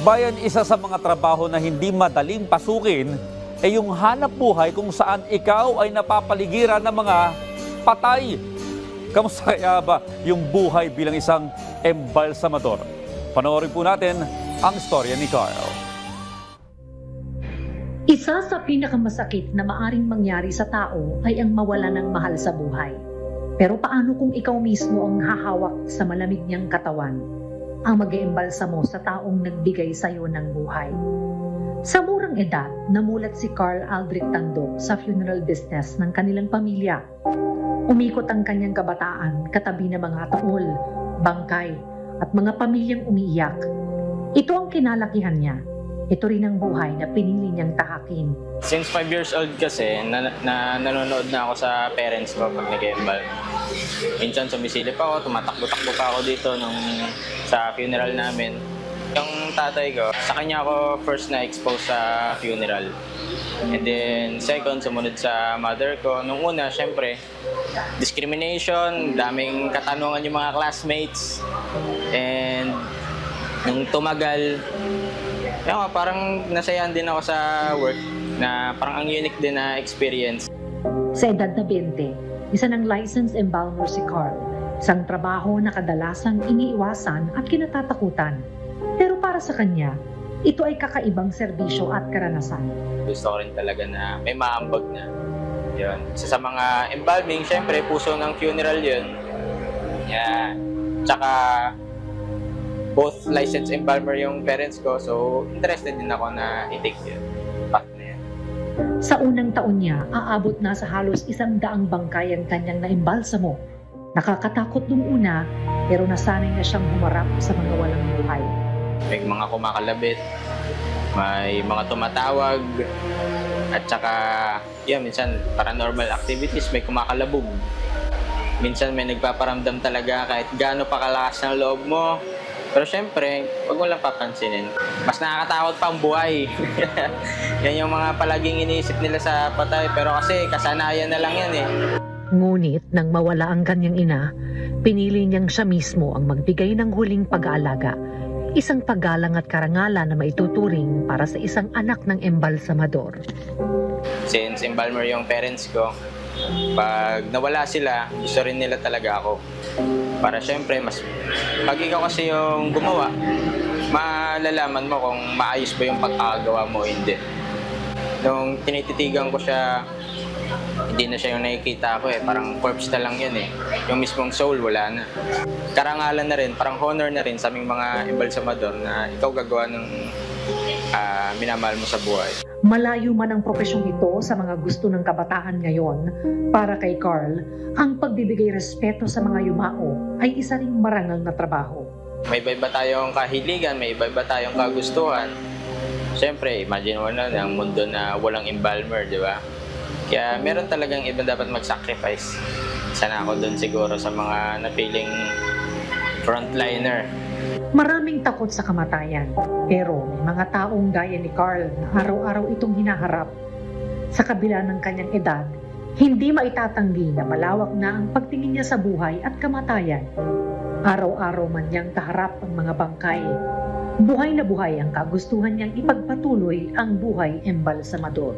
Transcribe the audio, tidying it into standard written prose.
Bayan, isa sa mga trabaho na hindi madaling pasukin ay yung hanap buhay kung saan ikaw ay napapaligiran ng mga patay. Kamusta kaya ba yung buhay bilang isang embalsamador? Panoorin po natin ang istorya ni Carl. Isa sa pinakamasakit na maaring mangyari sa tao ay ang mawala ng mahal sa buhay. Pero paano kung ikaw mismo ang hahawak sa malamig niyang katawan, ang mag-iembalsamo sa taong nagbigay sa iyo ng buhay? Sa murang edad, namulat si Carl Aldrich Tandok sa funeral business ng kanilang pamilya. Umikot ang kanyang kabataan katabi ng mga taol, bangkay, at mga pamilyang umiiyak. Ito ang kinalakihan niya. Ito rin ang buhay na pinili niyang tahakin. Since 5 years old kasi, nanonood na ako sa parents ko pag nag-embal. Minsan sumisilip ako, tumatakbo-takbo pa ako dito sa funeral namin. Yung tatay ko, sa kanya ako first na-expose sa funeral. And then second, sumunod sa mother ko. Nung una, syempre, discrimination, daming katanungan yung mga classmates. And nung tumagal, parang nasayahan din ako sa work na parang ang unique din na experience. Sa edad na 20, isa ng licensed embalmer si Carl. Isang trabaho na kadalasang iniiwasan at kinatatakutan. Pero para sa kanya, ito ay kakaibang serbisyo at karanasan. Gusto ko rin talaga na may maambag na. Yun. Sa mga embalming, syempre, puso ng funeral yun. Yeah. Tsaka, both licensed embalmer yung parents ko, so interested din ako na i-take yun. Path na yan. Sa unang taon niya, aabot na sa halos 100 bangkay ang kanyang naimbalsamo. Nakakatakot nung una, pero nasanay na siyang humarap sa mga walang buhay. May mga kumakalabit, may mga tumatawag, at saka, minsan paranormal activities, may kumakalabog. Minsan may nagpaparamdam talaga kahit gaano pa kalakas ng loob mo. Pero syempre, huwag mo lang papansinin. Mas nakakatakot pa ang buhay. Yan yung mga palaging iniisip nila sa patay. Pero kasi kasanayan na lang yan eh. Ngunit nang mawala ang kanyang ina, pinili niyang siya mismo ang magbigay ng huling pag-aalaga. Isang paggalang at karangalan na maituturing para sa isang anak ng embalsamador. Since embalmer yung parents ko, pag nawala sila, gusto rin nila talaga ako. Para syempre, pag ikaw kasi yung gumawa, malalaman mo kung maayos ba yung pagkakagawa mo o hindi. Nung tinititigan ko siya, hindi na siya yung nakikita ko eh. Parang corpse na lang yan eh. Yung mismong soul, wala na. Karangalan na rin, parang honor na rin sa aming mga embalsamador na ikaw gagawa ng minamahal mo sa buhay. Malayo man ang profesyong ito sa mga gusto ng kabataan ngayon, para kay Carl, ang pagbibigay respeto sa mga yumao ay isa ring marangal na trabaho. May iba-iba tayong kahiligan, may iba-iba tayong kagustuhan. Siyempre, imagine mo na ang mundo na walang embalmer, di ba? Kaya meron talagang iba dapat mag-sacrifice. Sana ako doon siguro sa mga napiling frontliner. Maraming takot sa kamatayan, pero may mga taong gaya ni Carl na araw-araw itong hinaharap. Sa kabila ng kanyang edad, hindi maitatanggi na malawak na ang pagtingin niya sa buhay at kamatayan. Araw-araw man niyang kaharap ang mga bangkay. Buhay na buhay ang kagustuhan niyang ipagpatuloy ang buhay embalsamador.